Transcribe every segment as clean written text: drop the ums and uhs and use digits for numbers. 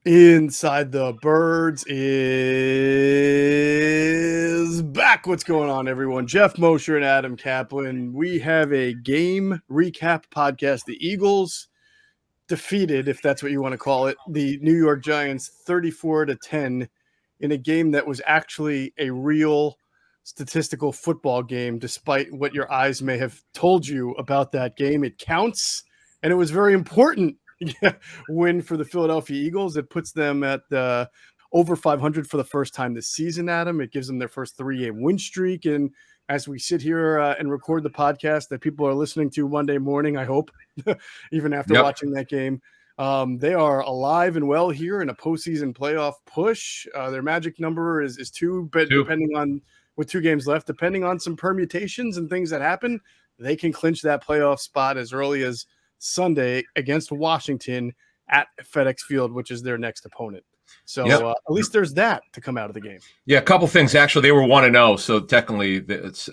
Inside the Birds is back. What's going on, everyone? Geoff, Mosher, and Adam Caplan. We have a game recap podcast. The Eagles defeated, if that's what you want to call it, the New York Giants 34-10 in a game that was actually a real statistical football game, despite what your eyes may have told you about that game. It counts, and it was very important. Win for the Philadelphia Eagles. It puts them at over 500 for the first time this season, Adam. It gives them their first 3-game win streak. And as we sit here and record the podcast that people are listening to Monday morning, I hope, even after watching that game, they are alive and well here in a postseason playoff push. Their magic number is two, but depending on with 2 games left, depending on some permutations and things that happen, they can clinch that playoff spot as early as Sunday against Washington at FedEx Field, which is their next opponent. So at least there's that to come out of the game. Yeah, a couple things. Actually, they were 1-0, so technically it's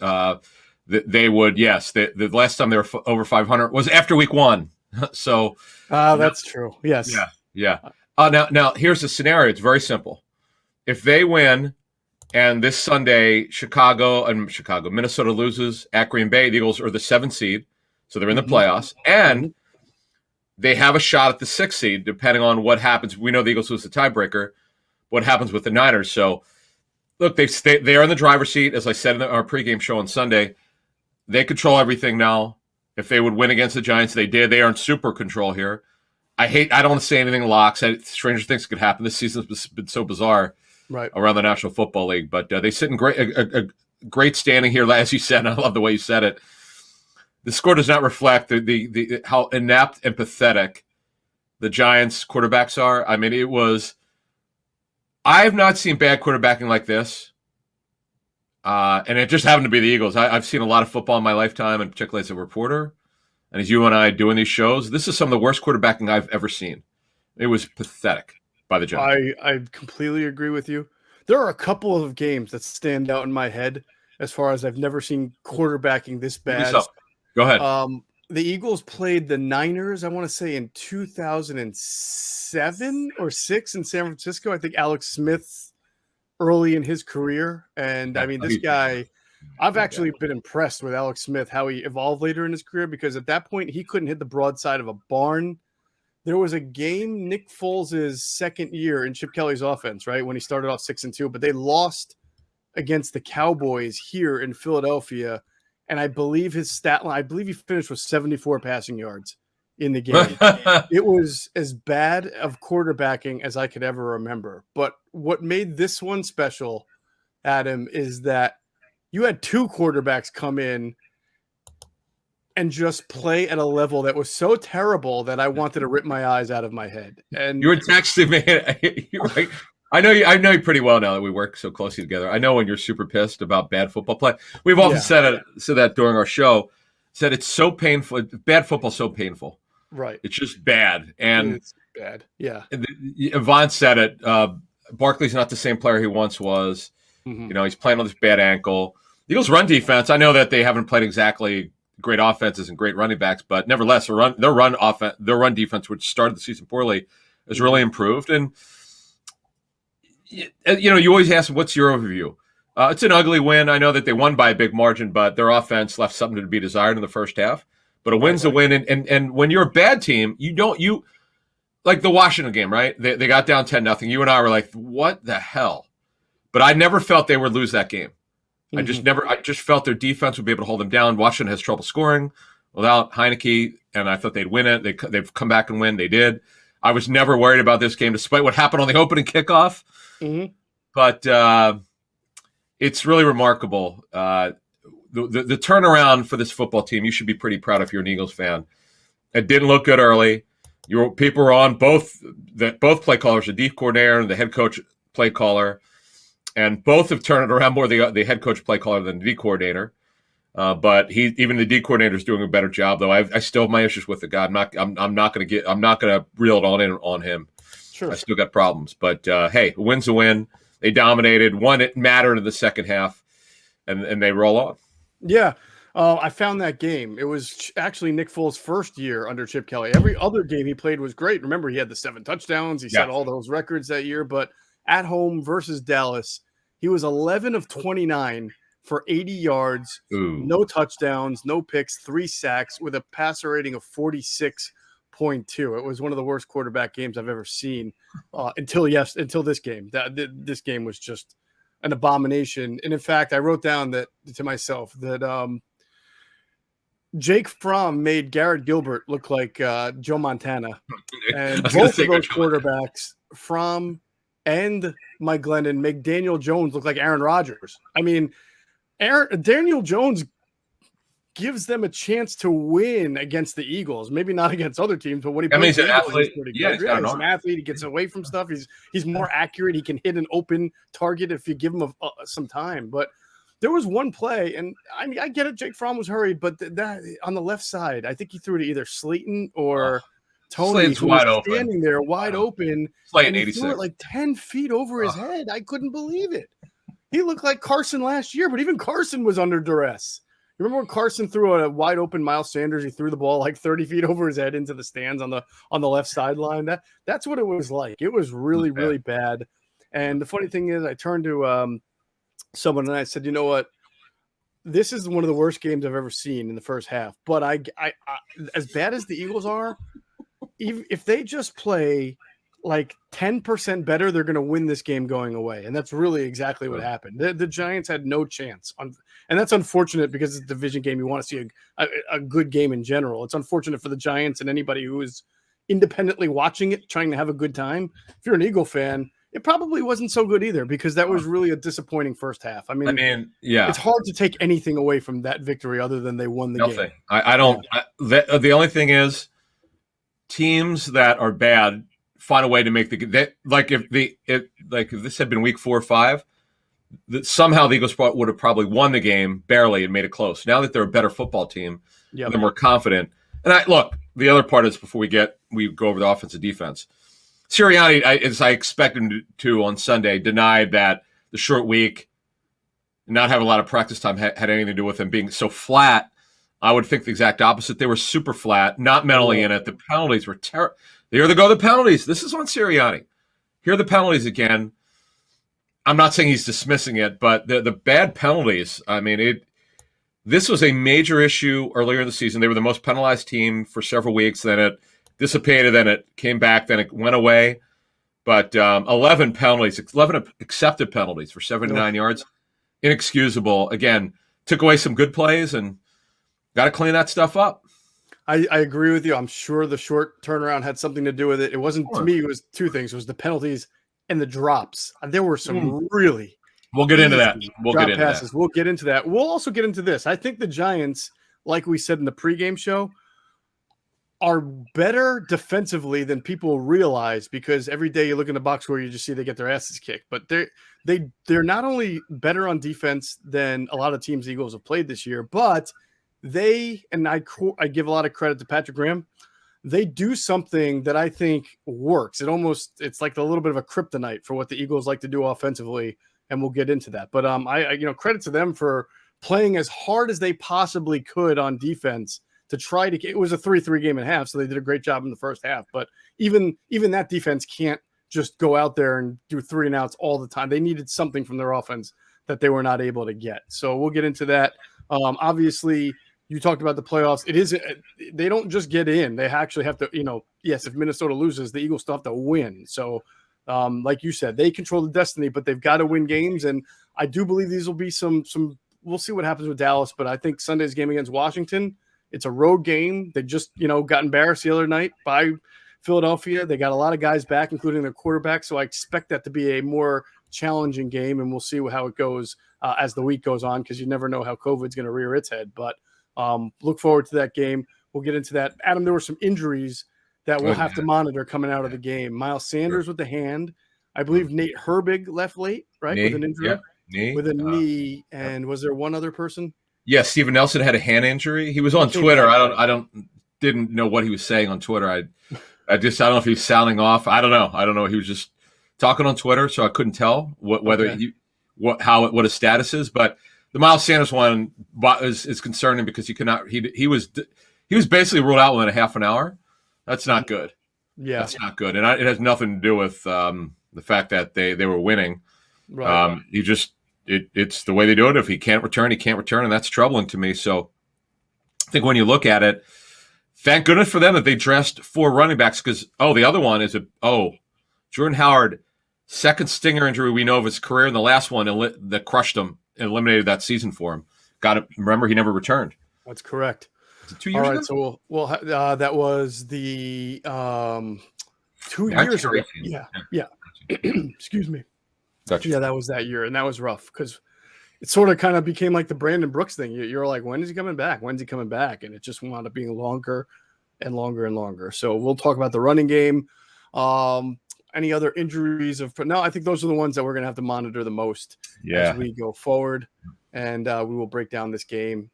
they would, yes. The last time they were over 500 was after week 1. So that's true. Yes. Yeah. Now here's the scenario. It's very simple. If they win and this Sunday Minnesota loses at Green Bay, the Eagles are the 7th seed. So they're in the playoffs, and they have a shot at the 6th seed, depending on what happens. We know the Eagles lose the tiebreaker. What happens with the Niners? So, look, they are in the driver's seat, as I said in our pregame show on Sunday. They control everything now. If they would win against the Giants, they did. They are in super control here. I don't want to say anything locks. Stranger things could happen. This season's been so bizarre around the National Football League. But they sit in a great standing here, as you said, and I love the way you said it. The score does not reflect the how inept and pathetic the Giants quarterbacks are. I mean, I have not seen bad quarterbacking like this. And it just happened to be the Eagles. I've seen a lot of football in my lifetime, and particularly as a reporter. And as you and I doing these shows, this is some of the worst quarterbacking I've ever seen. It was pathetic by the Giants. I completely agree with you. There are a couple of games that stand out in my head as far as I've never seen quarterbacking this bad. Go ahead. The Eagles played the Niners, I want to say, in 2007 or 6 in San Francisco. I think Alex Smith's early in his career. And, I mean, this guy, I've actually been impressed with Alex Smith, how he evolved later in his career, because at that point, he couldn't hit the broadside of a barn. There was a game, Nick Foles' second year in Chip Kelly's offense, right, when he started off 6-2, but they lost against the Cowboys here in Philadelphia. And I believe his stat line, he finished with 74 passing yards in the game. It was as bad of quarterbacking as I could ever remember. But what made this one special, Adam, is that you had 2 quarterbacks come in and just play at a level that was so terrible that I wanted to rip my eyes out of my head. And you were texting me. You're right. I know you pretty well now that we work so closely together. I know when you're super pissed about bad football play. We've often said that during our show. Said it's so painful. Bad football's so painful. Right. It's just bad. And it's bad. Yeah. Yvonne said it. Barkley's not the same player he once was. Mm-hmm. You know, he's playing on this bad ankle. The Eagles' run defense. I know that they haven't played exactly great offenses and great running backs, but nevertheless, their run defense, which started the season poorly, has really improved. And you know, you always ask, what's your overview? It's an ugly win. I know that they won by a big margin, but their offense left something to be desired in the first half. But a win's a win. And when you're a bad team, you like the Washington game, right? They got down 10-0. You and I were like, what the hell? But I never felt they would lose that game. Mm-hmm. I just felt their defense would be able to hold them down. Washington has trouble scoring without Heineke, and I thought they'd win it. They've come back and win. They did. I was never worried about this game, despite what happened on the opening kickoff. Mm-hmm. But it's really remarkable. The turnaround for this football team, you should be pretty proud if you're an Eagles fan. It didn't look good early. People were on both play callers, the D coordinator and the head coach play caller, and both have turned it around more the head coach play caller than the D coordinator. But even the D coordinator is doing a better job, though. I still have my issues with the guy. I'm not going to reel it all in on him. Sure. I still got problems, but hey, a win's a win. They dominated. One, it mattered in the second half, and they roll on. Yeah. I found that game. It was actually Nick Foles' first year under Chip Kelly. Every other game he played was great. Remember, he had the 7 touchdowns. He set all those records that year. But at home versus Dallas, he was 11 of 29 for 80 yards, no touchdowns, no picks, 3 sacks with a passer rating of 46.2. It was one of the worst quarterback games I've ever seen until this game. This game was just an abomination. And in fact, I wrote down that to myself that Jake Fromm made Garrett Gilbert look like Joe Montana. And both of those quarterbacks, Fromm and Mike Glennon, make Daniel Jones look like Aaron Rodgers. I mean, Daniel Jones gives them a chance to win against the Eagles. Maybe not against other teams, but what he plays, he's an athlete. Pretty good. He's an athlete. He gets away from stuff. He's more accurate. He can hit an open target if you give him some time. But there was one play, and I get it. Jake Fromm was hurried, but that on the left side, I think he threw to either Slayton or Tony, who was standing there wide open. Slayton, and he threw it like 10 feet over his head. I couldn't believe it. He looked like Carson last year, but even Carson was under duress. You remember when Carson threw a wide open Miles Sanders? He threw the ball like 30 feet over his head into the stands on the left sideline. That's what it was like. It was really, really bad. And the funny thing is, I turned to someone and I said, you know what? This is one of the worst games I've ever seen in the first half. But I as bad as the Eagles are, even if they just play like 10% better, they're going to win this game going away. And that's really exactly what happened. The Giants had no chance. And that's unfortunate because it's a division game. You want to see a good game in general. It's unfortunate for the Giants and anybody who is independently watching it, trying to have a good time. If you're an Eagle fan, it probably wasn't so good either because that was really a disappointing first half. I mean, yeah, it's hard to take anything away from that victory other than they won the game. I don't. The only thing is teams that are bad find a way to make if this had been week 4 or 5, that somehow the Eagles would have probably won the game barely and made it close. Now that they're a better football team, they're more confident. And the other part is before we go over the offensive defense. Sirianni, as I expected him to on Sunday, denied that the short week, not having a lot of practice time, had anything to do with him being so flat. I would think the exact opposite. They were super flat, not mentally in it. The penalties were terrible. Here they go, the penalties. This is on Sirianni. Here are the penalties again. I'm not saying he's dismissing it, but the bad penalties, I mean, this was a major issue earlier in the season. They were the most penalized team for several weeks. Then it dissipated, then it came back, then it went away. But 11 penalties, 11 accepted penalties for 79 yards. Inexcusable. Again, took away some good plays and got to clean that stuff up. I agree with you. I'm sure the short turnaround had something to do with it. It wasn't, to me, it was two things. It was the penalties and the drops. There were some really We'll get into that. We'll get into passes. We'll get into that. We'll also get into this. I think the Giants, like we said in the pregame show, are better defensively than people realize because every day you look in the box score, you just see they get their asses kicked. But they're not only better on defense than a lot of teams the Eagles have played this year, but I give a lot of credit to Patrick Graham. They do something that I think works. It's like a little bit of a kryptonite for what the Eagles like to do offensively, and we'll get into that. But I credit to them for playing as hard as they possibly could on defense to try to. It was a 3-3 game and a half, so they did a great job in the first half. But even that defense can't just go out there and do 3 and outs all the time. They needed something from their offense that they were not able to get. So we'll get into that. Obviously, you talked about the playoffs. They don't just get in. They actually have to, yes, if Minnesota loses, the Eagles still have to win. So, like you said, they control the destiny, but they've got to win games. And I do believe these will be some, we'll see what happens with Dallas, but I think Sunday's game against Washington, it's a road game. They just, got embarrassed the other night by Philadelphia. They got a lot of guys back, including their quarterback. So I expect that to be a more challenging game, and we'll see how it goes as the week goes on, because you never know how COVID's going to rear its head. But look forward to that game. We'll get into that. Adam, there were some injuries that we'll have to monitor coming out of the game. Miles Sanders with the hand. I believe Nate Herbig left late, right? With an injury. With a knee. And was there one other person? Yeah, Steven Nelson had a hand injury. He was on Twitter. Didn't know what he was saying on Twitter. I don't know if he was sounding off. I don't know. He was just talking on Twitter, so I couldn't tell what his status is. But The Miles Sanders one is concerning because he was basically ruled out within a half an hour. That's not good. Yeah, that's not good, and it has nothing to do with the fact that they were winning. right. It's the way they do it. If he can't return, and that's troubling to me. So I think when you look at it, thank goodness for them that they dressed 4 running backs because the other one is Jordan Howard, second stinger injury we know of his career, and the last one that crushed him and eliminated that season for him. Remember, he never returned. That's correct. Was it 2 years ago? So that was the 2 years ago. Yeah. Excuse me. Gotcha. Yeah, that was that year, and that was rough because it sort of kind of became like the Brandon Brooks thing. You're like, when is he coming back? When's he coming back? And it just wound up being longer and longer and longer. So we'll talk about the running game. Any other injuries no, I think those are the ones that we're going to have to monitor the most as we go forward. And we will break down this game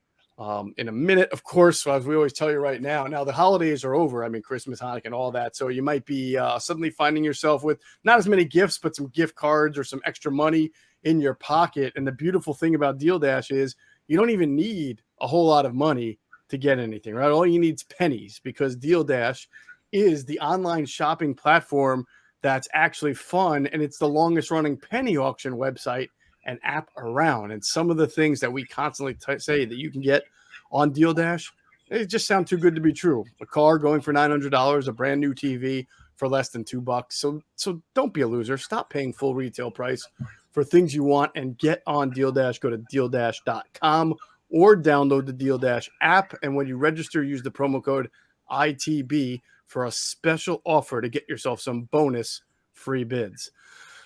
in a minute, of course, as we always tell you right now. Now the holidays are over. I mean, Christmas, Hanukkah, and all that. So you might be suddenly finding yourself with not as many gifts, but some gift cards or some extra money in your pocket. And the beautiful thing about Deal Dash is you don't even need a whole lot of money to get anything, right? All you need is pennies, because Deal Dash is the online shopping platform that's actually fun, and it's the longest running penny auction website and app around. And some of the things that we constantly say that you can get on Deal Dash, they just sound too good to be true. A car going for $900, a brand new TV for less than $2. So don't be a loser. Stop paying full retail price for things you want and get on Deal Dash. Go to dealdash.com or download the Deal Dash app. And when you register, use the promo code ITB for a special offer to get yourself some bonus free bids.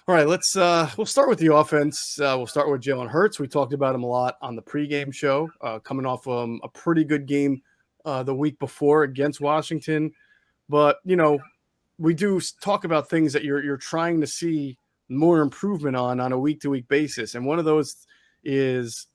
All right, we'll start with the offense. We'll start with Jalen Hurts. We talked about him a lot on the pregame show, coming off a pretty good game the week before against Washington. But, we do talk about things that you're trying to see more improvement on a week-to-week basis. And one of those is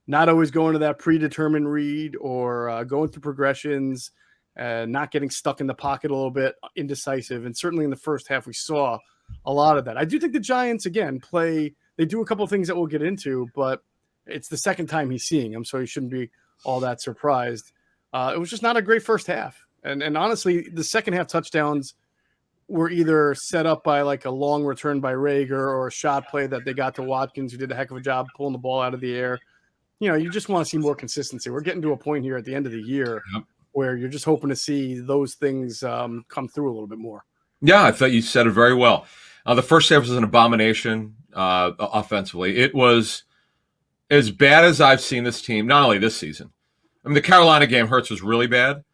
not always going to that predetermined read or going through progressions, not getting stuck in the pocket a little bit, indecisive. And certainly in the first half, we saw a lot of that. I do think the Giants, again, they do a couple of things that we'll get into, but it's the second time he's seeing them, so he shouldn't be all that surprised. It was just not a great first half. And honestly, the second half touchdowns were either set up by like a long return by Rager or a shot play that they got to Watkins, who did a heck of a job pulling the ball out of the air. You just want to see more consistency. We're getting to a point here at the end of the year where you're just hoping to see those things come through a little bit more. Yeah, I thought you said it very well. The first half was an abomination offensively. It was as bad as I've seen this team, not only this season. I mean, the Carolina game, Hurts was really bad.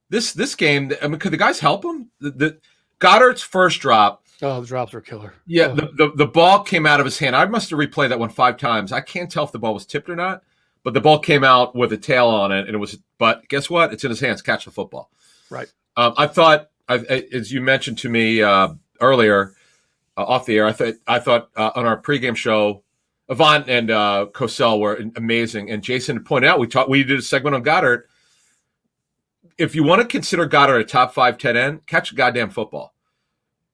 This game, I mean, could the guys help him? The Goddard's first drop. Oh, the drops were killer. Yeah, the ball came out of his hand. I must have replayed that one 5 times. I can't tell if the ball was tipped or not, but the ball came out with a tail on it, and it was. But guess what? It's in his hands. Catch the football. Right. I thought, as you mentioned to me earlier off the air, I thought on our pregame show, Avant and Cosell were amazing, and Jason had pointed out we did a segment on Goddard. If you want to consider Goddard a top 5 tight end, catch a goddamn football.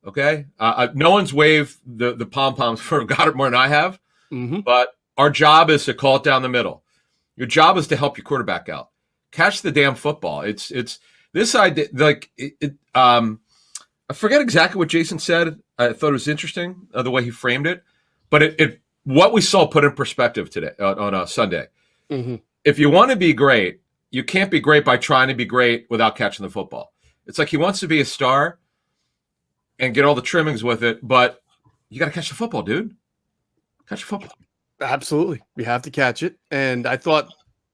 Okay? No one's waved the pom-poms for Goddard more than I have, but our job is to call it down the middle. Your job is to help your quarterback out. Catch the damn football. It's this idea, like, I forget exactly what Jason said. I thought it was interesting, the way he framed it, but what we saw put in perspective today on Sunday. If you want to be great, you can't be great by trying to be great without catching the football. It's like he wants to be a star and get all the trimmings with it, but you got to catch the football, dude. Catch the football. Absolutely. You have to catch it. And I thought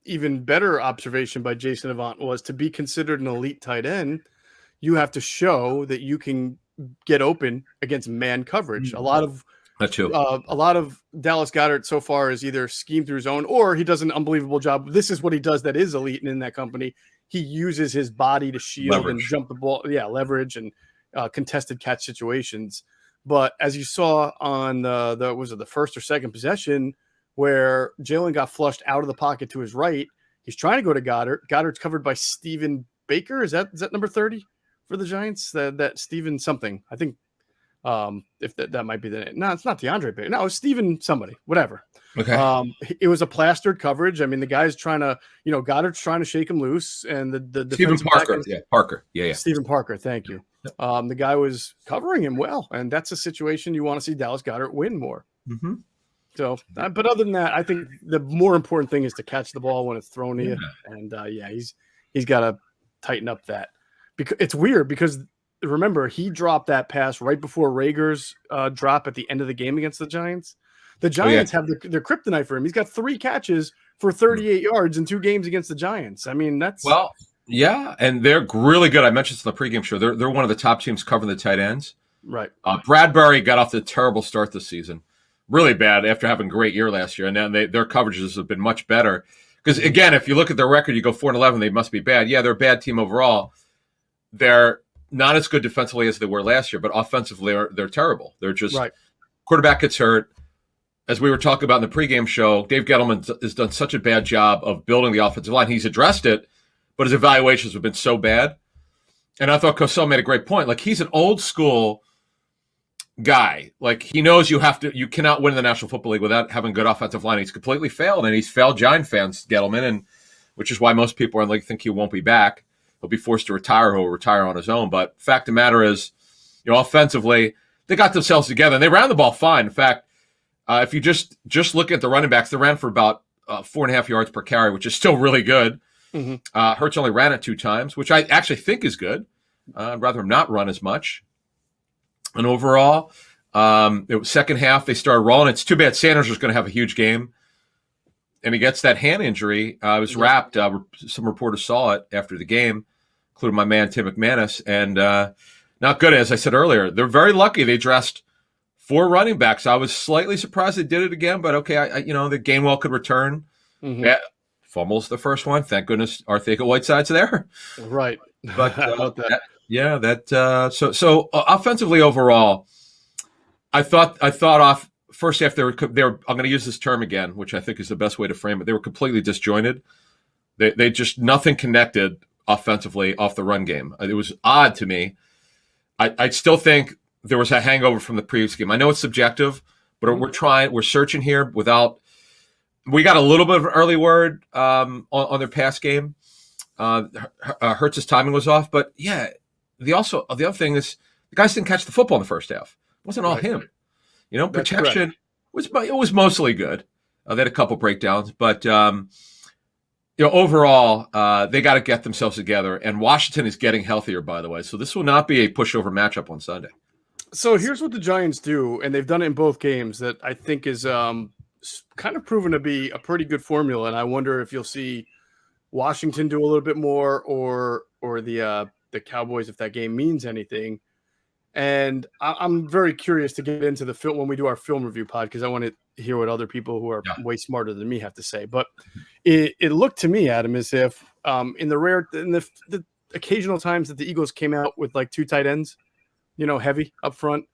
even better observation by Jason Avant was, to be considered an elite tight end, you have to show that you can get open against man coverage. A lot of Dallas Goedert so far is either scheme through zone or he does an unbelievable job. This is what he does that is elite in that company. He uses his body to shield and jump the ball. Yeah, leverage and contested catch situations. But as you saw on the first or second possession where Jalen got flushed out of the pocket to his right, he's trying to go to Goddard. Goddard's covered by Stephen Baker. Is that number 30 for the Giants? That Stephen something. I think If that might be the name. No, it's not DeAndre Baker. No, it's Steven somebody, whatever. Okay. It was a plastered coverage. I mean, the guy's trying to, Goddard's trying to shake him loose, and the Stephen defensive Parker. back Yeah, Parker. Yeah. Stephen Parker, thank you. The guy was covering him well, and that's a situation you want to see Dallas Goedert win more. Mm-hmm. So, but other than that, I think the more important thing is to catch the ball when it's thrown to you, and he's got to tighten up that. Because it's weird because remember he dropped that pass right before Rager's drop at the end of the game against the Giants. The Giants have their kryptonite for him. He's got 3 catches for 38 yards in 2 games against the Giants. I mean, that's yeah, and they're really good. I mentioned this in the pregame show. They're one of the top teams covering the tight ends. Right. Bradbury got off to a terrible start this season, really bad after having a great year last year, and then their coverages have been much better. Because again, if you look at their record, you go 4-11, they must be bad. Yeah, they're a bad team overall. They're not as good defensively as they were last year, but offensively they're terrible. They're just quarterback gets hurt. As we were talking about in the pregame show, Dave Gettleman has done such a bad job of building the offensive line. He's addressed it, but his evaluations have been so bad. And I thought Cosell made a great point. Like, he's an old school guy. Like, he knows you cannot win in the National Football League without having a good offensive line. He's completely failed, and he's failed Giant fans, Gettleman, and which is why most people in the league think he won't be back. He'll be forced to retire. He'll retire on his own. But fact of the matter is, offensively, they got themselves together, and they ran the ball fine. In fact, if you just look at the running backs, they ran for about 4.5 yards per carry, which is still really good. Mm-hmm. Hurts only ran it 2 times, which I actually think is good. I'd rather him not run as much. And overall, it was second half, they started rolling. It's too bad Sanders was going to have a huge game. And he gets that hand injury. It was wrapped. Some reporters saw it after the game, including my man, Tim McManus. And not good, as I said earlier. They're very lucky they dressed 4 running backs. I was slightly surprised they did it again, but okay, the Gainwell could return. Mm-hmm. Yeah, fumbles the first one. Thank goodness Arthur-Whiteside's there. Right. But so offensively overall, I thought off first half they were I'm going to use this term again, which I think is the best way to frame it. They were completely disjointed. They just nothing connected offensively off the run game. It was odd to me. I still think there was a hangover from the previous game. I know it's subjective, but we're searching here we got a little bit of an early word on their pass game. Hurts' timing was off, but yeah, the other thing is the guys didn't catch the football in the first half. It wasn't all him. Protection was mostly good. They had a couple breakdowns, but overall, they got to get themselves together. And Washington is getting healthier, by the way. So this will not be a pushover matchup on Sunday. So here's what the Giants do, and they've done it in both games that I think is kind of proven to be a pretty good formula. And I wonder if you'll see Washington do a little bit more, or the Cowboys, if that game means anything. And I'm very curious to get into the film when we do our film review pod, because I want to hear what other people who are way smarter than me have to say. But it looked to me, Adam, as if in the occasional times that the Eagles came out with like 2 tight ends, heavy up front,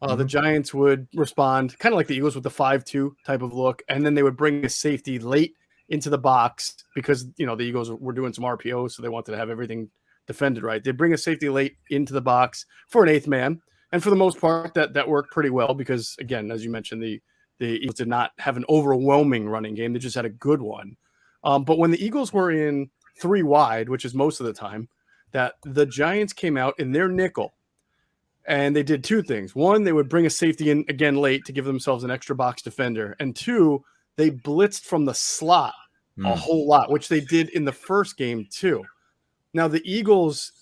the Giants would respond kind of like the Eagles with the 5-2 type of look, and then they would bring a safety late into the box because the Eagles were doing some RPOs, so they wanted to have everything defended right. They bring a safety late into the box for an 8th man, and for the most part, that worked pretty well because, again, as you mentioned, the Eagles did not have an overwhelming running game; they just had a good one. But when the Eagles were in 3 wide, which is most of the time, that the Giants came out in their nickel, and they did 2 things. 1, they would bring a safety in again late to give themselves an extra box defender, and 2, they blitzed from the slot a whole lot, which they did in the first game too. Now, the Eagles,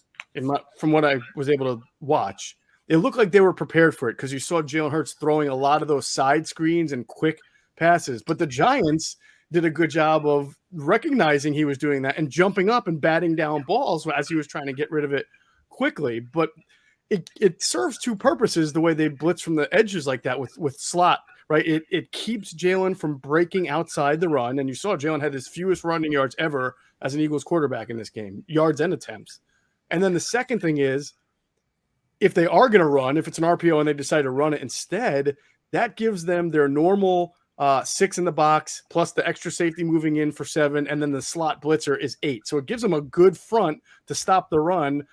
from what I was able to watch, it looked like they were prepared for it because you saw Jalen Hurts throwing a lot of those side screens and quick passes. But the Giants did a good job of recognizing he was doing that and jumping up and batting down balls as he was trying to get rid of it quickly. But it serves 2 purposes the way they blitz from the edges like that with slot, right? It keeps Jalen from breaking outside the run. And you saw Jalen had his fewest running yards ever as an Eagles quarterback in this game, yards and attempts. And then the second thing is, if they are going to run, if it's an RPO and they decide to run it instead, that gives them their normal 6 in the box plus the extra safety moving in for 7, and then the slot blitzer is 8. So it gives them a good front to stop the run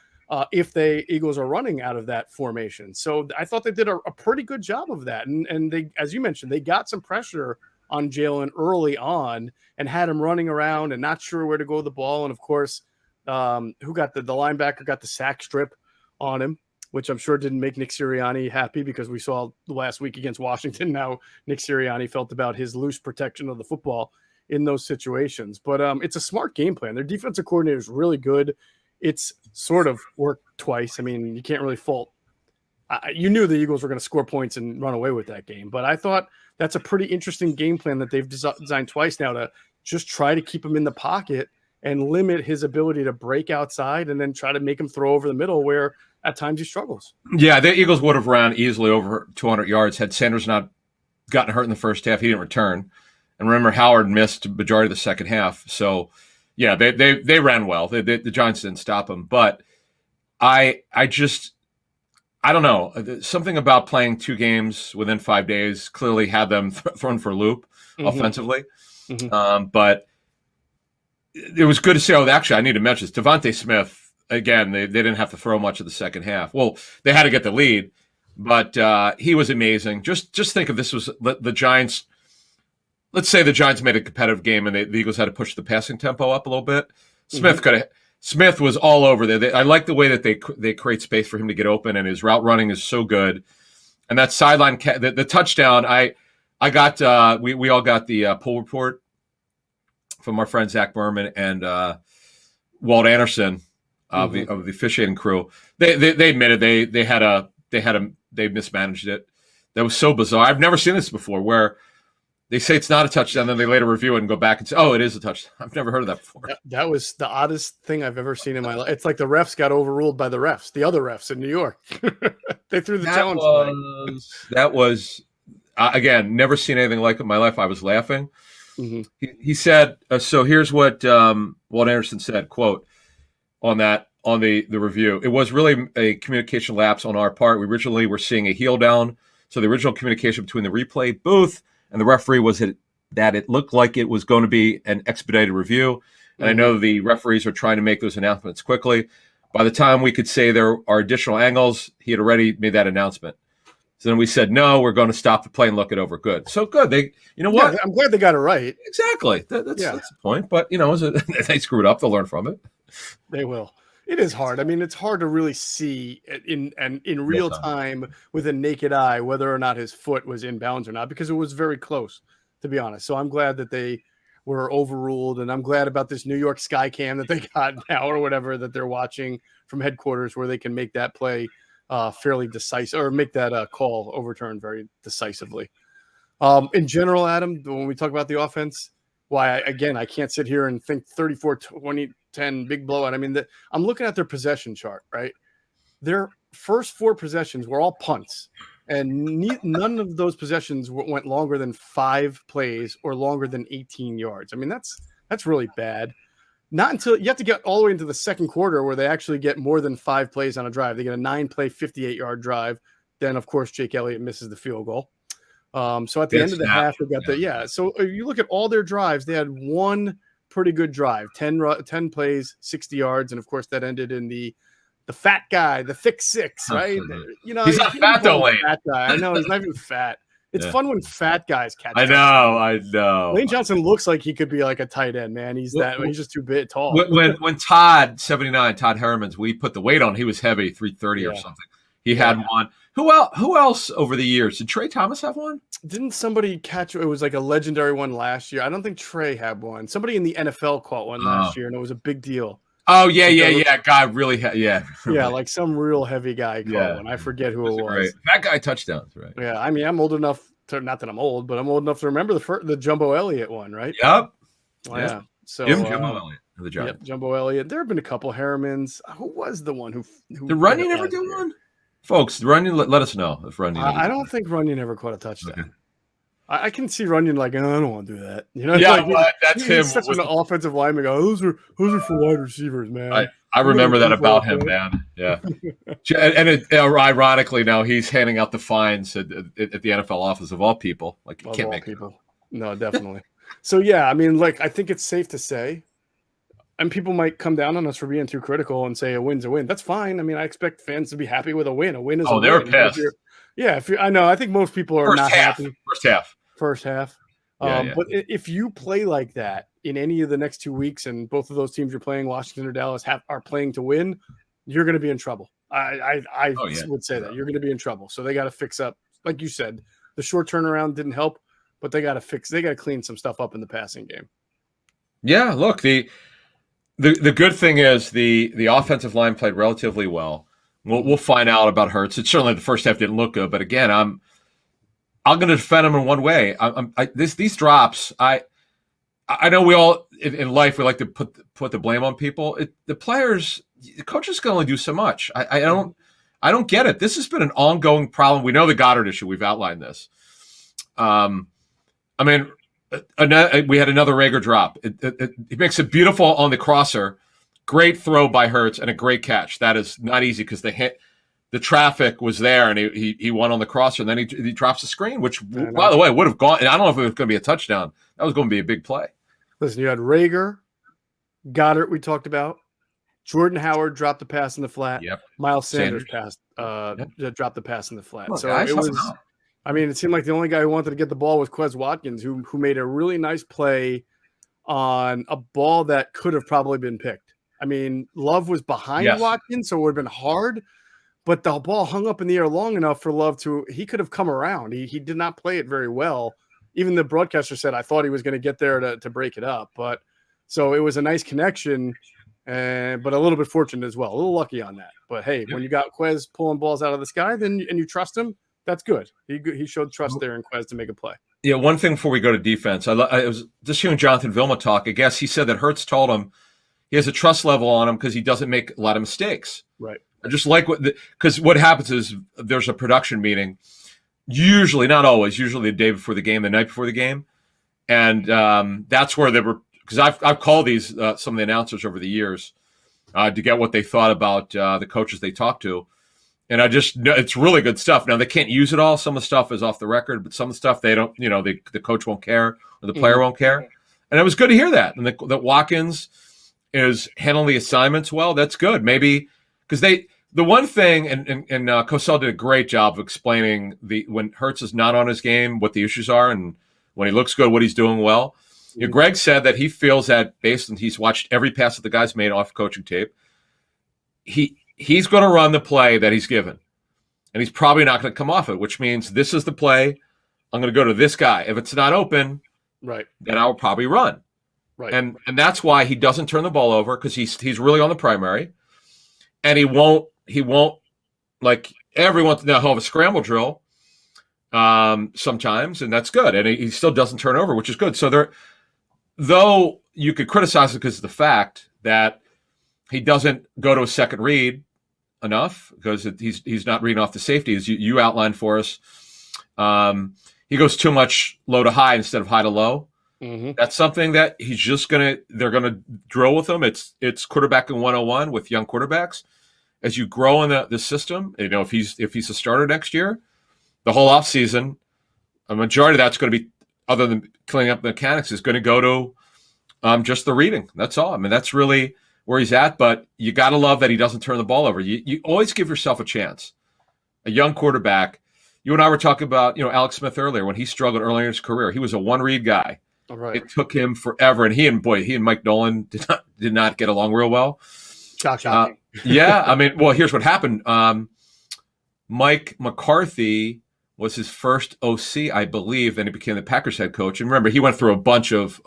if the Eagles are running out of that formation. So I thought they did a pretty good job of that. And they, as you mentioned, they got some pressure on Jalen early on and had him running around and not sure where to go with the ball. And of course, who got the linebacker got the sack strip on him, which I'm sure didn't make Nick Sirianni happy, because we saw last week against Washington how Nick Sirianni felt about his loose protection of the football in those situations. But it's a smart game plan. Their defensive coordinator is really good. It's sort of worked twice. I mean, you can't really fault. You knew the Eagles were going to score points and run away with that game, but I thought that's a pretty interesting game plan that they've designed twice now to just try to keep him in the pocket and limit his ability to break outside, and then try to make him throw over the middle where at times he struggles. Yeah, the Eagles would have ran easily over 200 yards had Sanders not gotten hurt in the first half. He didn't return. And remember, Howard missed majority of the second half. So, yeah, they ran well. The Giants didn't stop them. But I don't know. Something about playing 2 games within 5 days clearly had them thrown for a loop offensively. But it was good to see. Oh, actually, I need to mention this. Devontae Smith, again, they didn't have to throw much of the second half. Well, they had to get the lead, but he was amazing. Just think if this was the Giants. Let's say the Giants made a competitive game and the Eagles had to push the passing tempo up a little bit. Smith was all over there. I like the way that they create space for him to get open, and his route running is so good. And that sideline, the touchdown, I got. We all got the poll report from our friend Zach Berman and Walt Anderson of the officiating crew. They admitted they mismanaged it. That was so bizarre. I've never seen this before, where they say it's not a touchdown, then they later review it and go back and say, "Oh, it is a touchdown." I've never heard of that before. That was the oddest thing I've ever seen in my life. It's like the refs got overruled by the other refs in New York. They threw the challenge flag. That was again, never seen anything like it in my life. I was laughing. He said, "So here's what Walt Anderson said." Quote on the review: "It was really a communication lapse on our part. We originally were seeing a heel down, so the original communication between the replay booth and the referee was that it looked like it was going to be an expedited review. And I know the referees are trying to make those announcements quickly. By the time we could say there are additional angles, he had already made that announcement. So then we said, no, we're going to stop the play and look it over. Good. So good. You know what? Yeah, I'm glad they got it right. Exactly. That's the point. But, they screwed up. They'll learn from it. They will. It is hard. I mean, it's hard to really see in real time with a naked eye whether or not his foot was in bounds or not, because it was very close, to be honest. So I'm glad that they were overruled, and I'm glad about this New York Sky Cam that they got now or whatever that they're watching from headquarters, where they can make that play fairly decisive, or make that call overturned very decisively. In general, Adam, when we talk about the offense, I can't sit here and think 34-20. 10 big blowout. I mean, I'm looking at their possession chart, right? Their first 4 possessions were all punts, and none of those possessions went longer than 5 plays or longer than 18 yards. I mean, that's really bad. Not until you have to get all the way into the second quarter where they actually get more than 5 plays on a drive. They get a 9-play, 58-yard drive. Then, of course, Jake Elliott misses the field goal. So at the end of the half, they got So you look at all their drives, they had one pretty good drive, 10 plays, 60 yards, and of course that ended in the fat guy, the thick 6, right? He's not fat though, Lane. Fat guy. I know, he's not even fat. It's fun when fat guys catch. I know. Lane Johnson looks like he could be like a tight end, man. He's just too big, tall. When Todd 79, Todd Herman's, we put the weight on. He was heavy, 330 or something. He had one. Who else over the years? Did Trey Thomas have one? Didn't somebody catch it? Was like a legendary one last year. I don't think Trey had one. Somebody in the NFL caught one last year, and it was a big deal. Oh, yeah. Guy really yeah, like some real heavy guy caught one. I forget who it was. Great. That guy touchdowns, right? Yeah, I mean, I'm old enough to, not that I'm old, but I'm old enough to remember the Jumbo Elliott one, right? Yep. Yeah. So Jumbo Elliott of the Giants. Yep, Jumbo Elliott. There have been a couple Harrimans. Who was the one who did Runyon ever do one? Folks, Runyon, let us know if Runyon. I don't think Runyon ever caught a touchdown. Okay. I can see Runyon like, I don't want to do that. That's him. Such an offensive lineman. Those are for wide receivers, man. I remember that about him, man. Yeah. And ironically, now he's handing out the fines at the NFL office of all people. Like, you can't make people. No, definitely. So, yeah, I mean, like, I think it's safe to say, and people might come down on us for being too critical and say a win's a win. That's fine. I mean, I expect fans to be happy with a win. A win is a win. They were pissed. I know. I think most people are not happy. First half. But if you play like that in any of the next 2 weeks, and both of those teams you're playing, Washington or Dallas, are playing to win, you're going to be in trouble. I would say that you're going to be in trouble. So they got to fix up, like you said, the short turnaround didn't help, but they got to clean some stuff up in the passing game. Yeah, look, the good thing is the offensive line played relatively well. We'll find out about Hurts. It certainly the first half didn't look good, but again, I'm going to defend him in one way. These drops, I know we all in life we like to put the blame on people. The players, the coaches can only do so much. I don't get it. This has been an ongoing problem. We know the Goddard issue. We've outlined this. I mean, we had another Rager drop. It makes it beautiful on the crosser. Great throw by Hurts and a great catch. That is not easy because the traffic was there and he won on the crosser, and then he drops the screen, which, by the way, would have gone. And I don't know if it was going to be a touchdown. That was going to be a big play. Listen, you had Rager, Goddard, we talked about. Jordan Howard dropped the pass in the flat. Yep. Miles Sanders dropped the pass in the flat. Look, so it was. I mean, it seemed like the only guy who wanted to get the ball was Quez Watkins, who made a really nice play on a ball that could have probably been picked. I mean, Love was behind Watkins, so it would have been hard, but the ball hung up in the air long enough for Love he could have come around. He did not play it very well. Even the broadcaster said, I thought he was going to get there to break it up. But so it was a nice connection, but a little bit fortunate as well. A little lucky on that. But hey, when you got Quez pulling balls out of the sky, and you trust him, that's good. He showed trust there in Quez to make a play. Yeah, one thing before we go to defense, I was just hearing Jonathan Vilma talk. I guess he said that Hurts told him he has a trust level on him because he doesn't make a lot of mistakes. Right. I just like because what happens is there's a production meeting, usually, not always, usually the day before the game, the night before the game. And that's where they were, because I've called these, some of the announcers over the years to get what they thought about the coaches they talked to. And I just know it's really good stuff. Now, they can't use it all. Some of the stuff is off the record, but some of the stuff they don't, the coach won't care or the player won't care. And it was good to hear that. And that Watkins is handling the assignments well. That's good. Maybe because the one thing, and Cosell did a great job of explaining when Hurts is not on his game, what the issues are, and when he looks good, what he's doing well. Greg said that he feels that based on he's watched every pass that the guy's made off coaching tape, he's going to run the play that he's given, and he's probably not going to come off it, which means this is the play. I'm going to go to this guy. If it's not open, right, then I'll probably run. Right. And that's why he doesn't turn the ball over, because he's really on the primary, and he won't like every once in a while he'll have a scramble drill sometimes, and that's good. And he still doesn't turn over, which is good. So though you could criticize it because of the fact that he doesn't go to a second read enough because he's not reading off the safety, as you outlined for us. He goes too much low to high instead of high to low. Mm-hmm. That's something that they're gonna drill with him. It's quarterbacking 101 with young quarterbacks. As you grow in the system, if he's a starter next year, the whole offseason, a majority of that's going to be, other than cleaning up the mechanics, is going to go to just the reading. That's all. I mean, that's really where he's at. But you got to love that he doesn't turn the ball over. You always give yourself a chance. A young quarterback. You and I were talking about Alex Smith earlier when he struggled earlier in his career. He was a one-read guy. Right. It took him forever, and he and Mike Nolan did not get along real well. Shocking. Yeah, I mean, well, here's what happened. Mike McCarthy was his first OC, I believe, and he became the Packers head coach. And remember, he went through a bunch of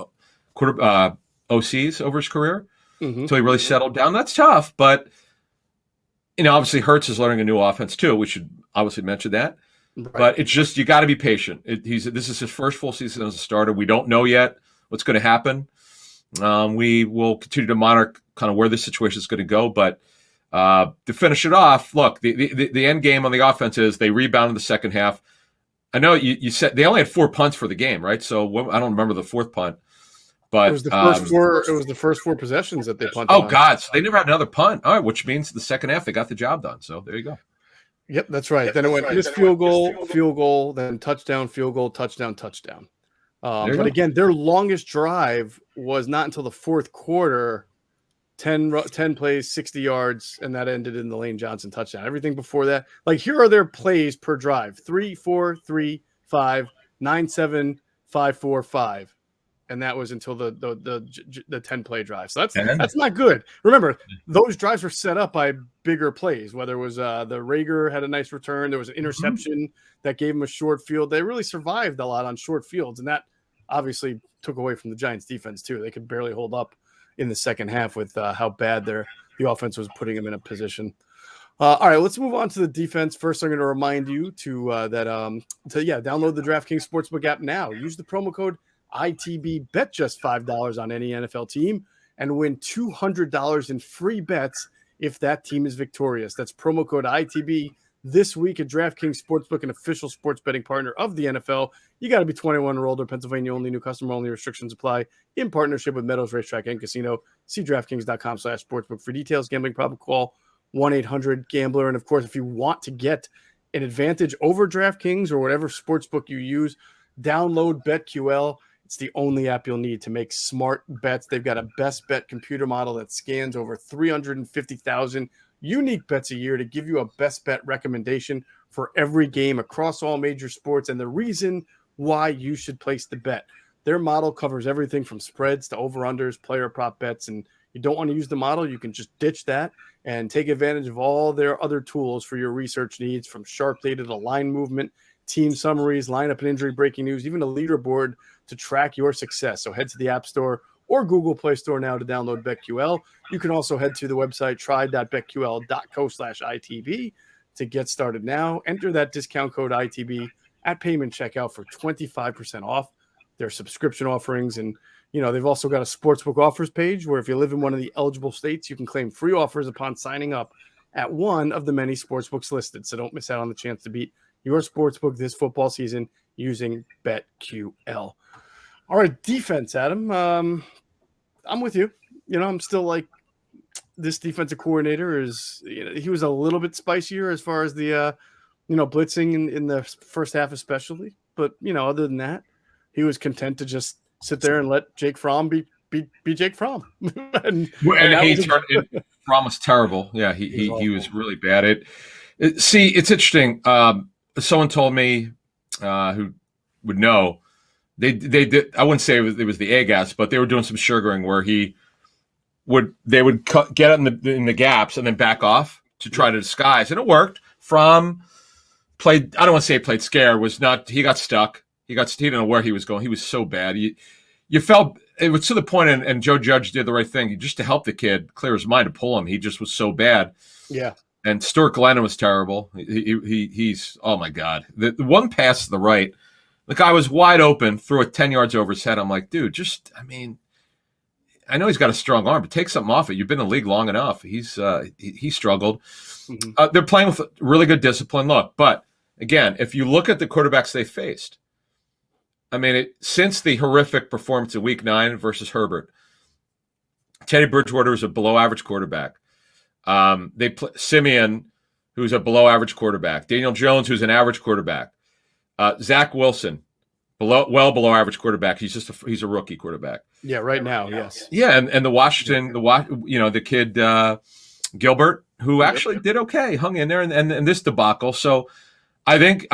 OCs over his career until he really settled down. That's tough, but obviously Hurts is learning a new offense too. We should obviously mention that. Right. But it's just, you got to be patient. This is his first full season as a starter. We don't know yet what's going to happen. We will continue to monitor kind of where this situation is going to go. But to finish it off, look, the end game on the offense is they rebounded the second half. I know you said they only had 4 punts for the game, right? So I don't remember the fourth punt. But it was the first four. It was the first 4 possessions that they punted. Oh, God. So they never had another punt. All right, which means the second half they got the job done. So there you go. Yep, that's right. Then it went missed field goal, then touchdown, field goal, touchdown. But again, their longest drive was not until the fourth quarter, 10 plays, 60 yards, and that ended in the Lane Johnson touchdown. Everything before that, like here are their plays per drive: 3, 4, 3, 5, 9, 7, 5, 4, 5. And that was until the 10-play drive. So that's not good. Remember, those drives were set up by bigger plays, whether it was the Rager had a nice return, there was an interception that gave him a short field. They really survived a lot on short fields, and that obviously took away from the Giants defense too. They could barely hold up in the second half with how bad the offense was putting them in a position. All right, let's move on to the defense. First, I'm going to remind you to download the DraftKings Sportsbook app now. Use the promo code ITB. Bet just $5 on any NFL team and win $200 in free bets if that team is victorious. That's promo code ITB this week at DraftKings Sportsbook, an official sports betting partner of the NFL. You got to be 21 or older. Pennsylvania only. New customer only. Restrictions apply. In partnership with Meadows Racetrack and Casino. See DraftKings.com/sportsbook for details. Gambling problem? Call 1-800-GAMBLER. And of course, if you want to get an advantage over DraftKings or whatever sportsbook you use, download BetQL. It's the only app you'll need to make smart bets. They've got a best bet computer model that scans over 350,000 unique bets a year to give you a best bet recommendation for every game across all major sports and the reason why you should place the bet. Their model covers everything from spreads to over-unders, player prop bets, and you don't want to use the model, you can just ditch that and take advantage of all their other tools for your research needs, from sharp data to line movement, team summaries, lineup and injury breaking news, even a leaderboard to track your success. So head to the App Store or Google Play Store now to download BetQL. You can also head to the website try.betql.co/ITB to get started now. Enter that discount code ITB at payment checkout for 25% off their subscription offerings. And, they've also got a sportsbook offers page where if you live in one of the eligible states, you can claim free offers upon signing up at one of the many sportsbooks listed. So don't miss out on the chance to beat your sportsbook this football season using BetQL. All right, defense, Adam. I'm with you. I'm still like, this defensive coordinator is, he was a little bit spicier as far as the, blitzing in the first half especially. But, other than that, he was content to just sit there and let Jake Fromm be Jake Fromm. and Fromm was terrible. Yeah, he was really bad. See, it's interesting. Someone told me who would know, they did. I wouldn't say it was the A gas, but they were doing some sugaring where they would get in the gaps and then back off to try to disguise, and it worked. Fromm played. I don't want to say he played scared. Was not. He got stuck. He didn't know where he was going. He was so bad. You felt it was to the point, and Joe Judge did the right thing just to help the kid clear his mind to pull him. He just was so bad. Yeah. And Stuart Glennon was terrible. He's oh my God. The one pass to the right, the guy was wide open, threw it 10 yards over his head. I'm like, dude, I know he's got a strong arm, but take something off it. You've been in the league long enough. He struggled. Mm-hmm. They're playing with really good discipline. Look, but again, if you look at the quarterbacks they faced, since the horrific performance in Week 9 versus Herbert, Teddy Bridgewater is a below-average quarterback. They play Simeon, who's a below-average quarterback. Daniel Jones, who's an average quarterback. Zach Wilson, below average quarterback. He's a rookie quarterback. Yeah, right now, yes. Yeah, and the kid Gilbert, who actually did okay, hung in there, and this debacle. So I think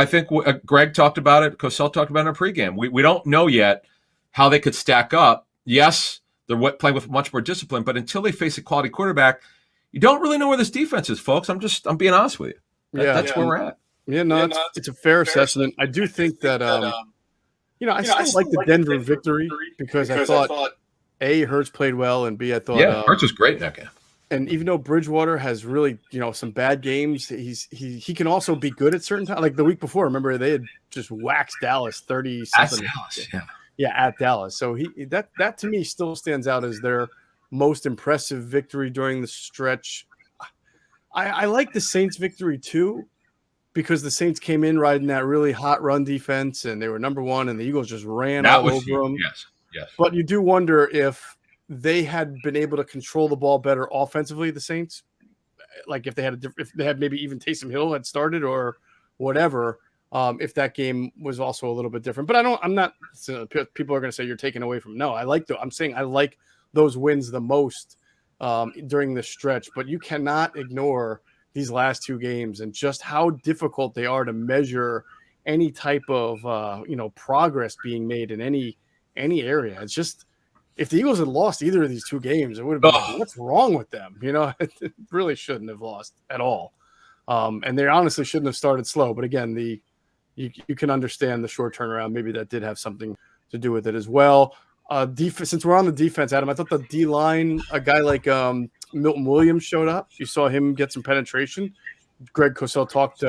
Greg talked about it. Cosell talked about it in a pregame. We don't know yet how they could stack up. Yes, they're playing with much more discipline, but until they face a quality quarterback, you don't really know where this defense is, folks. I'm being honest with you. That's where we're at. Yeah, no, it's a fair assessment. I do think that I still like the Denver victory because I thought A, Hurts played well, and B, I thought Hurts was great in that game. And even though Bridgewater has really, some bad games, he can also be good at certain times. Like the week before, remember they had just waxed Dallas 30-something. At Dallas, at Dallas. So that to me still stands out as their most impressive victory during the stretch. I like the Saints victory too, because the Saints came in riding that really hot run defense, and they were number one, and the Eagles just ran all over them. Yes. But you do wonder if they had been able to control the ball better offensively, the Saints, like if they had maybe even Taysom Hill had started or whatever, if that game was also a little bit different. But I'm not. People are going to say you're taking away from. No, I'm saying I like those wins the most during the stretch, but you cannot ignore these last two games and just how difficult they are to measure any type of progress being made in any area. It's just, if the Eagles had lost either of these two games, it would have been like, what's wrong with them? It really shouldn't have lost at all. And they honestly shouldn't have started slow. But again, you can understand the short turnaround. Maybe that did have something to do with it as well. Since we're on the defense, Adam, I thought the D line, a guy like Milton Williams showed up. You saw him get some penetration. Greg Cosell talked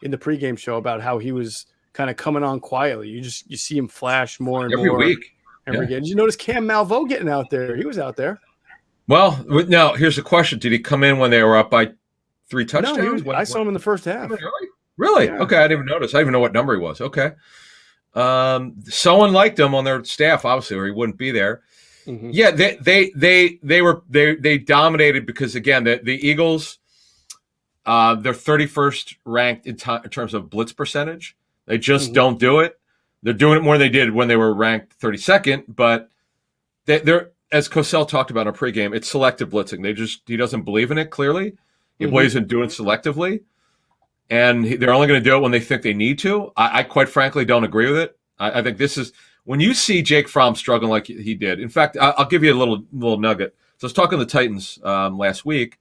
in the pregame show about how he was kind of coming on quietly. You see him flash more and every more week. Every game. Did you notice Cam Malveaux getting out there? He was out there. Well, now here's the question: did he come in when they were up by 3 touchdowns? No, I saw him in the first half. Really? Yeah. Okay, I didn't even notice. I didn't even know what number he was. Okay. Someone liked him on their staff, obviously, or he wouldn't be there. Mm-hmm. Yeah, they dominated because, again, the Eagles, they're 31st ranked in terms of blitz percentage. They just don't do it. They're doing it more than they did when they were ranked 32nd, but they're, as Cosell talked about in a pregame, it's selective blitzing. He doesn't believe in it, clearly. He believes in doing it selectively. And they're only going to do it when they think they need to. I quite frankly don't agree with it. I think this is when you see Jake Fromm struggling like he did. In fact, I'll give you a little nugget. So I was talking to the Titans last week,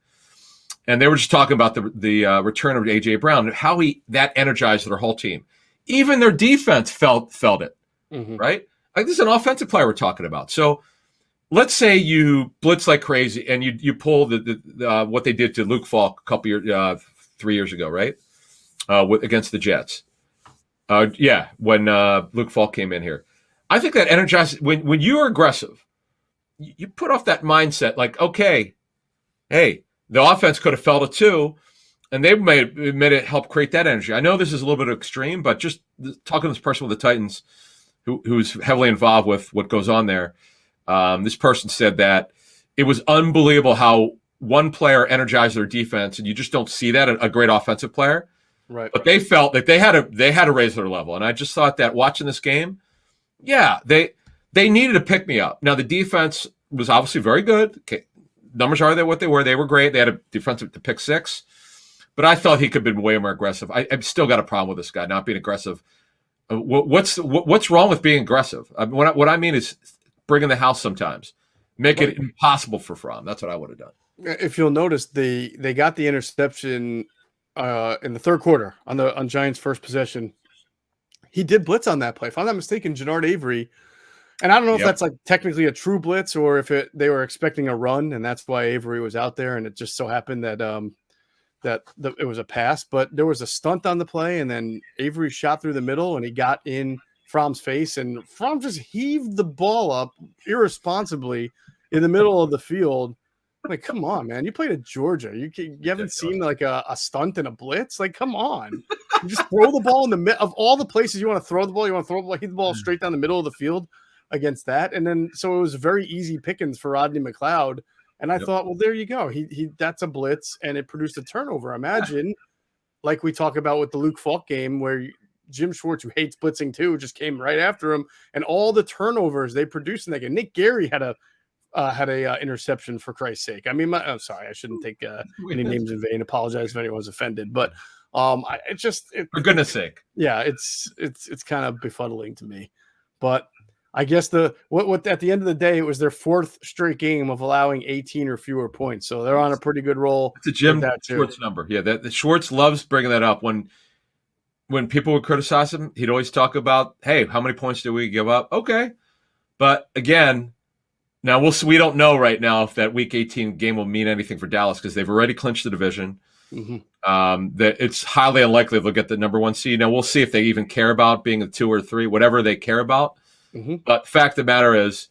and they were just talking about the return of A.J. Brown and how that energized their whole team. Even their defense felt it, right? Like, this is an offensive player we're talking about. So let's say you blitz like crazy and you pull the what they did to Luke Falk a couple years, 3 years ago, right? Against the Jets. When Luke Falk came in here. I think that energizes when you're aggressive, you put off that mindset like, okay, hey, the offense could have felt it too, and they made it help create that energy. I know this is a little bit extreme, but just talking to this person with the Titans who's heavily involved with what goes on there, this person said that it was unbelievable how one player energized their defense, and you just don't see that in a great offensive player. Right. But they felt that they had to raise their level. And I just thought that watching this game, yeah, they needed to pick me up. Now, the defense was obviously very good. Okay. Numbers are what they were. They were great. They had a defensive to pick 6. But I thought he could have been way more aggressive. I've still got a problem with this guy not being aggressive. What's wrong with being aggressive? What I mean is bringing the house sometimes. Make it impossible for Fromm. That's what I would have done. If you'll notice, they got the interception in the third quarter on Giants' first possession. He did blitz on that play. If I'm not mistaken, Jannard Avery, and I don't know if that's like technically a true blitz or if they were expecting a run, and that's why Avery was out there, and it just so happened that it was a pass. But there was a stunt on the play, and then Avery shot through the middle, and he got in Fromm's face, and Fromm just heaved the ball up irresponsibly in the middle of the field. Like, come on, man! You played at Georgia. You haven't seen like a stunt and a blitz. Like, come on! You just throw the ball in the middle of all the places you want to throw the ball. You want to throw the ball, hit the ball straight down the middle of the field against that, and then so it was very easy pickings for Rodney McLeod. And I thought, well, there you go. He that's a blitz, and it produced a turnover. Imagine, like we talk about with the Luke Falk game, where Jim Schwartz, who hates blitzing too, just came right after him, and all the turnovers they produced in that game. Nick Gary had a interception, for Christ's sake. I mean, I'm sorry, I shouldn't take any names in vain. Apologize if anyone's offended, but for goodness sake, yeah, it's kind of befuddling to me. But I guess what at the end of the day, it was their 4th straight game of allowing 18 or fewer points, so they're on a pretty good roll. It's a Jim Schwartz number. Yeah, that Schwartz loves bringing that up when people would criticize him. He'd always talk about, hey, how many points did we give up? Okay, but again. Now, we don't know right now if that Week 18 game will mean anything for Dallas because they've already clinched the division. That it's highly unlikely they'll get the number 1 seed. Now, we'll see if they even care about being a 2 or 3, whatever they care about. But the fact of the matter is,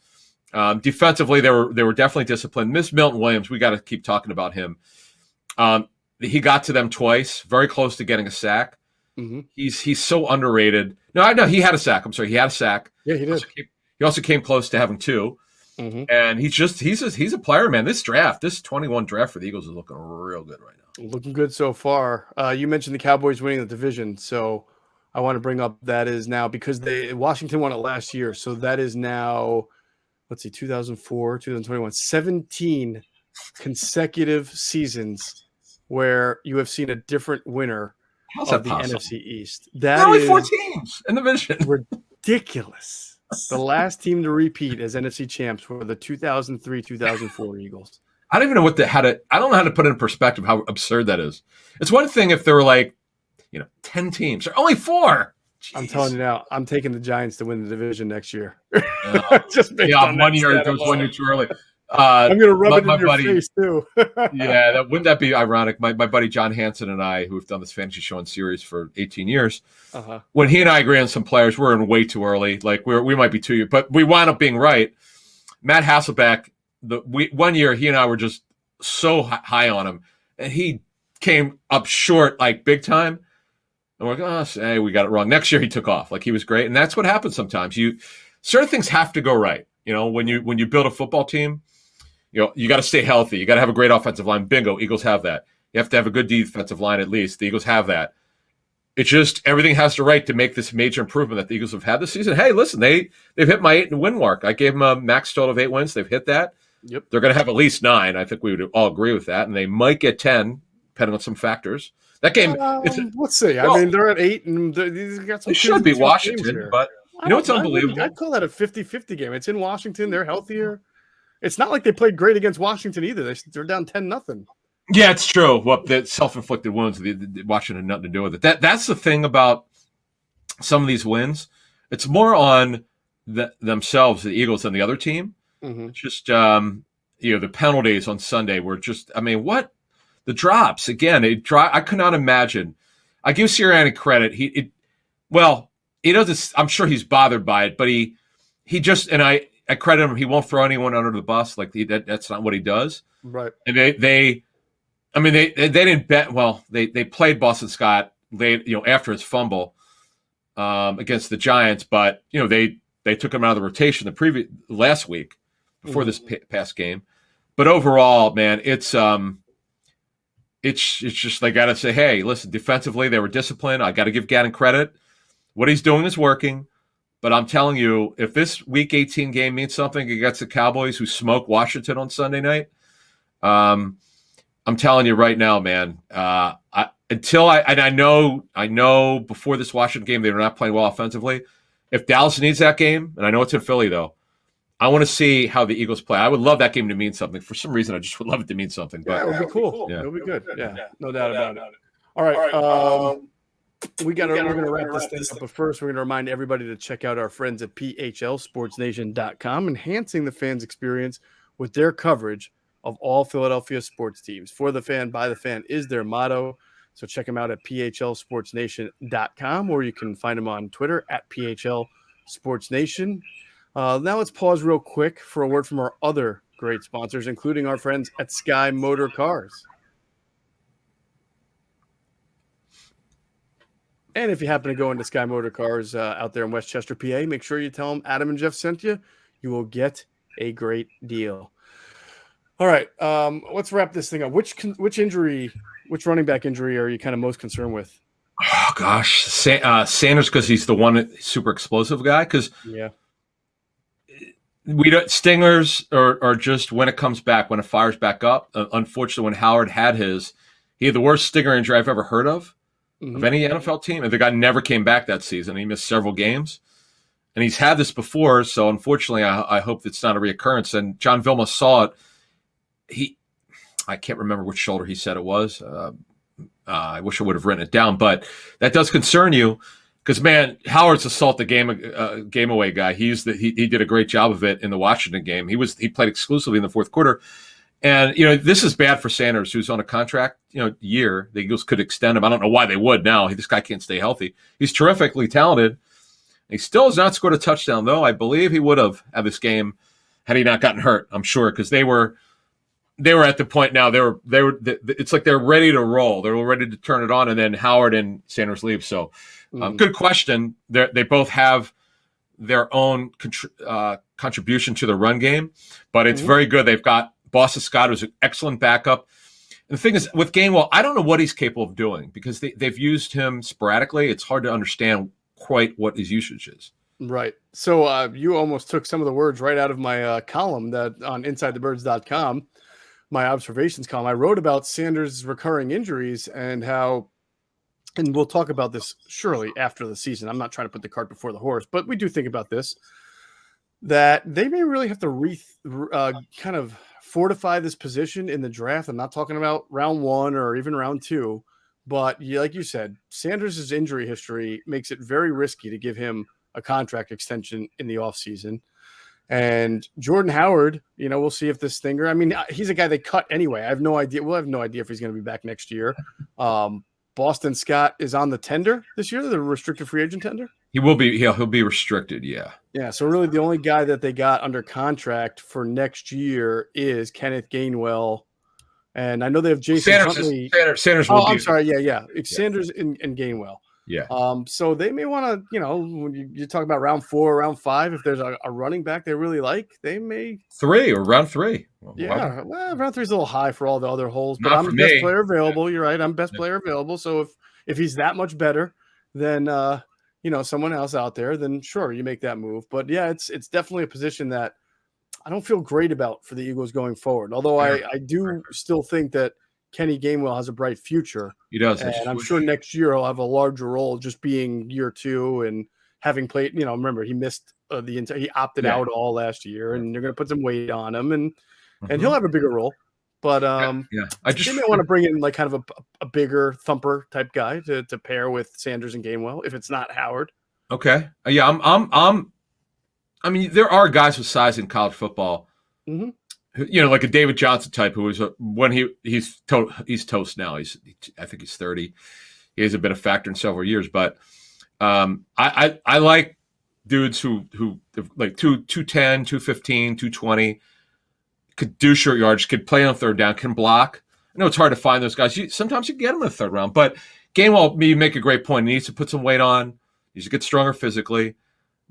defensively, they were definitely disciplined. Miss Milton Williams, we got to keep talking about him. He got to them twice, very close to getting a sack. He's so underrated. No, he had a sack. I'm sorry, he had a sack. Yeah, he did. He also came close to having 2. And he's a player, man. This 21 draft for the Eagles is looking real good right now. Looking good so far. You mentioned the Cowboys winning the division, so I want to bring up that is now because Washington won it last year, so that is now, let's see, 2004, 2021, 17 consecutive seasons where you have seen a different winner How's of that the possible? NFC East. There are That only 4 is teams in the division. ridiculous. The last team to repeat as NFC champs were the 2003-2004 Eagles. I don't even know I don't know how to put it in perspective how absurd that is. It's one thing if there were like, 10 teams. There are only 4. Jeez. I'm telling you now, I'm taking the Giants to win the division next year. Just based on 1 year, there's 1 year too early. I'm going to rub it in your face, too. Wouldn't that be ironic? My buddy John Hansen and I, who have done this fantasy show and series for 18 years, when he and I agree on some players, we're in way too early. Like we might be 2 years, but we wound up being right. Matt Hasselbeck, 1 year, he and I were just so high on him, and he came up short like big time. And we're like, hey, we got it wrong. Next year, he took off. Like he was great, and that's what happens sometimes. Certain things have to go right. When you build a football team. You got to stay healthy. You got to have a great offensive line. Bingo, Eagles have that. You have to have a good defensive line at least. The Eagles have that. It's just everything has to right to make this major improvement that the Eagles have had this season. Hey, listen, they've hit my 8-win mark. I gave them a max total of 8 wins. They've hit that. Yep. They're going to have at least 9. I think we would all agree with that, and they might get 10, depending on some factors. That game, let's see. I mean, they're at 8, and they've got some. It should be Washington, but it's unbelievable. I'd call that a 50-50 game. It's in Washington. They're healthier. It's not like they played great against Washington either. They're down 10-0. Yeah, it's true. Well, the self-inflicted wounds, Washington had nothing to do with it. That's the thing about some of these wins. It's more on themselves, the Eagles, than the other team. Mm-hmm. It's just the penalties on Sunday were just. I mean, what the drops again? I could not imagine. I give Sirianni credit. He doesn't. I'm sure he's bothered by it, but he just and I credit him. He won't throw anyone under the bus. Like that's not what he does. Right. And they didn't bet. Well, they played Boston Scott after his fumble against the Giants, but they took him out of the rotation last week before this past game. But overall, man, it's just they got to say, hey, listen, defensively they were disciplined. I got to give Gannon credit. What he's doing is working. But I'm telling you, if this Week 18 game means something against the Cowboys who smoked Washington on Sunday night, I'm telling you right now, man. I know before this Washington game they were not playing well offensively. If Dallas needs that game, and I know it's in Philly though, I want to see how the Eagles play. I would love that game to mean something. For some reason, I just would love it to mean something. But it would be cool. Yeah. It would be good. Yeah, no doubt about it. All right. We're going to wrap this thing up, but first we're going to remind everybody to check out our friends at phlsportsnation.com, enhancing the fans' experience with their coverage of all Philadelphia sports teams. For the fan, by the fan is their motto. So check them out at phlsportsnation.com, or you can find them on Twitter at phlsportsnation. Now let's pause real quick for a word from our other great sponsors, including our friends at Sky Motor Cars. And if you happen to go into Sky Motor Cars out there in Westchester, PA, make sure you tell them Adam and Geoff sent you. You will get a great deal. All right, let's wrap this thing up. Which running back injury are you kind of most concerned with? Oh gosh, Sanders, because he's the one super explosive guy. Because we don't stingers or just when it comes back, when it fires back up. Unfortunately, when Howard had he had the worst stinger injury I've ever heard of any NFL team, and the guy never came back that season. He missed several games, and he's had this before. So unfortunately, I hope it's not a reoccurrence. And John Vilma saw it. I can't remember which shoulder he said it was. I wish I would have written it down, but that does concern you because, man, Howard's a salt the game away guy. He did a great job of it in the Washington game. He played exclusively in the fourth quarter. And, this is bad for Sanders, who's on a contract, year. The Eagles could extend him. I don't know why they would now. This guy can't stay healthy. He's terrifically talented. He still has not scored a touchdown, though. I believe he would have had this game had he not gotten hurt, I'm sure, because they were at the point now. It's like they're ready to roll. They're ready to turn it on, and then Howard and Sanders leave. So, good question. They both have their own contribution to the run game, but it's very good. They've got Boston Scott, who's an excellent backup. And the thing is, with Gainwell, I don't know what he's capable of doing because they've used him sporadically. It's hard to understand quite what his usage is. Right. So you almost took some of the words right out of my column that on InsideTheBirds.com. my observations column, I wrote about Sanders' recurring injuries and how, and we'll talk about this surely after the season. I'm not trying to put the cart before the horse, but we do think about this, that they may really have to kind of fortify this position in the draft. I'm not talking about round 1 or even round 2, but like you said, Sanders' injury history makes it very risky to give him a contract extension in the offseason. And Jordan Howard, we'll see if this stinger. I mean, he's a guy they cut anyway. I have no idea. We'll have no idea if he's going to be back next year. Boston Scott is on the tender this year, the restricted free agent tender. He will be. He'll be restricted. Yeah. Yeah. So really, the only guy that they got under contract for next year is Kenneth Gainwell, and I know they have Jason Huntley. Sanders. I'm sorry. Yeah. Sanders and Gainwell. Yeah. So they may want to, when you talk about round 4, round 5, if there's a running back they really like, they may 3 or round 3. Yeah. Well, round 3 is a little high for all the other holes, but I'm the best player available. You're right. I'm best player available. So if he's that much better than, someone else out there, then sure, you make that move. But yeah, it's definitely a position that I don't feel great about for the Eagles going forward. Although I do still think that Kenny Gainwell has a bright future. He does. And I'm sure next year he'll have a larger role, just being year 2 and having played, remember he missed he opted out all last year, and they're going to put some weight on him, and he'll have a bigger role. But I just may want to bring in like kind of a bigger thumper type guy to pair with Sanders and Gainwell if it's not Howard. Okay. Yeah. I mean, there are guys with size in college football. Mm-hmm. Like a David Johnson type, who was when he's toast now. I think he's 30. He hasn't been a factor in several years, but I like dudes who like 210, 215, 220, could do short yards, could play on third down, can block. I know it's hard to find those guys. Sometimes you get them in the third round, but Gainwell, you make a great point. He needs to put some weight on. He needs to get stronger physically.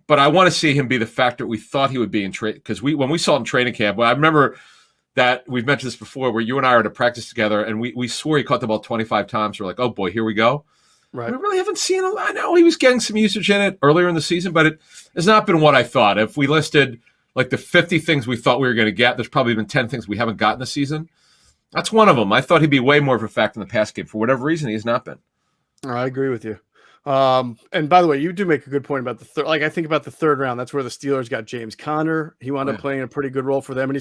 But I want to see him be the factor we thought he would be in trade, because when we saw him in training camp, I remember that we've mentioned this before, where you and I were to practice together, and we swore he caught the ball 25 times. We're like, oh boy, here we go. Right. We really haven't seen him. I know he was getting some usage in it earlier in the season, but it has not been what I thought. If we listed like the 50 things we thought we were going to get, there's probably been 10 things we haven't gotten this season. That's one of them. I thought he'd be way more of a factor in the pass game. For whatever reason, he has not been. I agree with you. And by the way, you do make a good point about the third. Like, I think about the third round. That's where the Steelers got James Conner. He wound up playing a pretty good role for them, and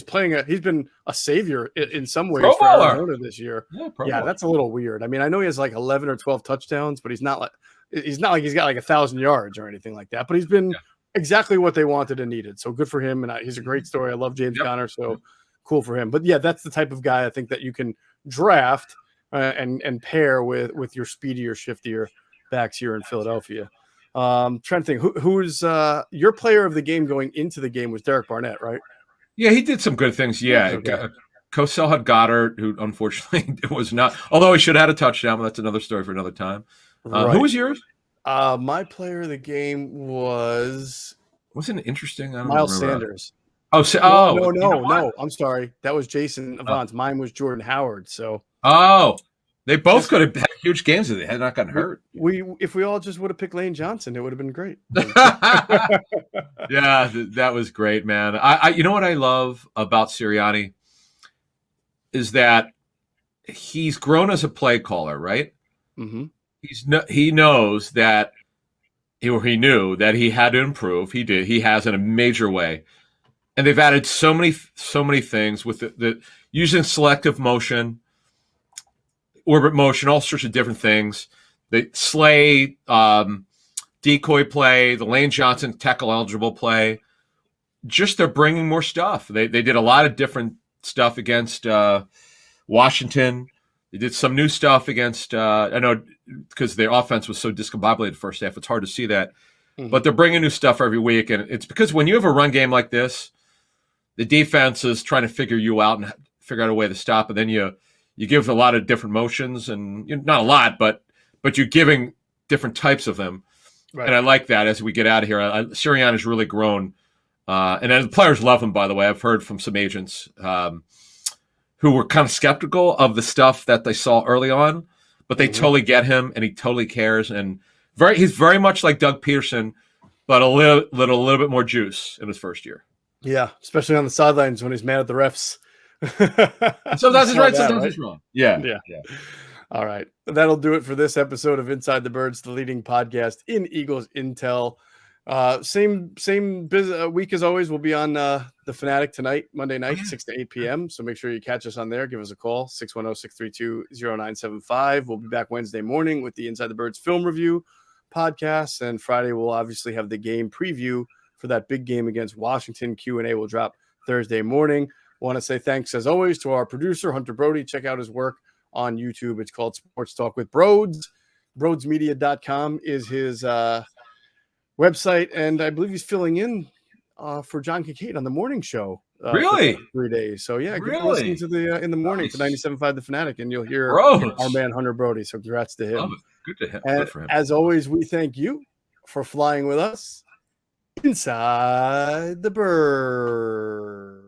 he's been a savior in some ways for Arizona this year. Yeah, that's a little weird. I mean, I know he has like 11 or 12 touchdowns, but he's not like he's got like 1,000 yards or anything like that. But he's been exactly what they wanted and needed. So good for him, and he's a great story. I love James Conner, so cool for him. But yeah, that's the type of guy I think that you can draft and pair with your speedier, shiftier backs here in Philadelphia. Trying to think who's your player of the game going into the game was Derek Barnett, right? Yeah, he did some good things. Yeah. Cosell had Goddard, who unfortunately was not, although he should have had a touchdown, but that's another story for another time. Who was yours? My player of the game wasn't it interesting? I don't Miles remember. Sanders. No. I'm sorry. That was Jason Avant's. Mine was Jordan Howard. So they both could have had huge games if they had not gotten hurt. If we all just would have picked Lane Johnson, it would have been great. Yeah, that was great, man. I you know what I love about Sirianni is that he's grown as a play caller, right? Mm-hmm. He knows that, or he knew that he had to improve. He did. He has in a major way, and they've added so many things with the using selective motion, orbit motion, all sorts of different things. The Slay decoy play, the Lane Johnson tackle eligible play. Just they're bringing more stuff. They did a lot of different stuff against Washington. They did some new stuff against I know because their offense was so discombobulated first half. It's hard to see that. Mm-hmm. But they're bringing new stuff every week. And it's because when you have a run game like this, the defense is trying to figure you out and figure out a way to stop. And then you give a lot of different motions, and not a lot, but you're giving different types of them. Right. And I like that as we get out of here. Sirianni has really grown. And the players love him, by the way. I've heard from some agents who were kind of skeptical of the stuff that they saw early on, but they totally get him, and he totally cares. And he's very much like Doug Peterson, but a little bit more juice in his first year. Yeah, especially on the sidelines when he's mad at the refs And sometimes You it's saw right, that, sometimes right? it's wrong. Yeah. Yeah. Yeah. All right. That'll do it for this episode of Inside the Birds, the leading podcast in Eagles Intel. Same week as always. We'll be on the Fanatic tonight, Monday night, 6 to 8 p.m. So make sure you catch us on there. Give us a call, 610-632-0975. We'll be back Wednesday morning with the Inside the Birds film review podcast. And Friday, we'll obviously have the game preview for that big game against Washington. Q&A will drop Thursday morning. Want to say thanks, as always, to our producer, Hunter Brody. Check out his work on YouTube. It's called Sports Talk with Broads. Broadsmedia.com is his website, and I believe he's filling in for John Kincaid on the morning show for the Really? next 3 days. So yeah, give a listen Really? to the in the morning to Nice. 97.5 The Fanatic, and you'll hear our Rhodes. man Hunter Brody. So congrats to Love him. it. Good to him. And Good for him. as always, we thank you for flying with us inside the bird.